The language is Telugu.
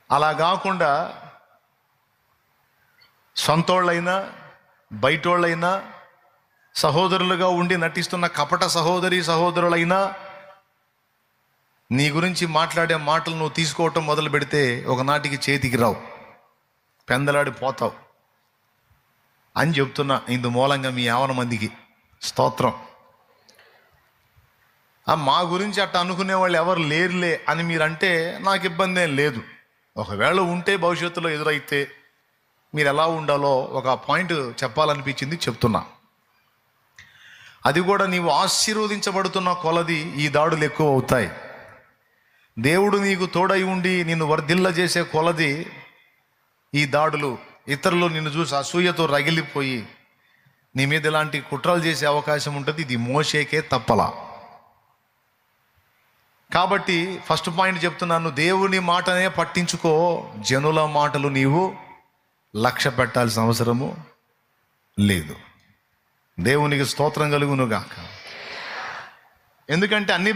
అలా కాకుండా సొంతోళ్ళైనా బయటోళ్ళైనా సహోదరులుగా ఉండి నటిస్తున్న కపట సహోదరులైనా నీ గురించి మాట్లాడే మాటలు నువ్వు తీసుకోవటం మొదలు పెడితే ఒకనాటికి చేతికి రావు, పెందలాడిపోతావు అని చెప్తున్నా. ఇందు మూలంగా మీ యావన మందికి స్తోత్రం. మా గురించి అట్ట అనుకునే వాళ్ళు ఎవరు లేరులే అని మీరంటే నాకు ఇబ్బంది ఏం లేదు. ఒకవేళ ఉంటే భవిష్యత్తులో ఎదురైతే మీరు ఎలా ఉండాలో ఒక పాయింట్ చెప్పాలనిపించింది, చెప్తున్నా. అది కూడా నీవు ఆశీర్వదించబడుతున్న కొలది ఈ దాడులు ఎక్కువ అవుతాయి. దేవుడు నీకు తోడై ఉండి నిన్ను వర్ధిల్ల చేసే కొలది ఈ దాడులు, ఇతరులు నిన్ను చూసి అసూయతో రగిలిపోయి నీ మీద ఇలాంటి కుట్రలు చేసే అవకాశం ఉంటుంది. ఇది మోషేకే తప్పలా. కాబట్టి ఫస్ట్ పాయింట్ చెప్తున్నాను, దేవుని మాటనే పట్టించుకో, జనుల మాటలు నీవు లక్ష్య పెట్టాల్సిన అవసరము లేదు. దేవునికి స్తోత్రం కలుగును గాక. ఎందుకంటే అన్ని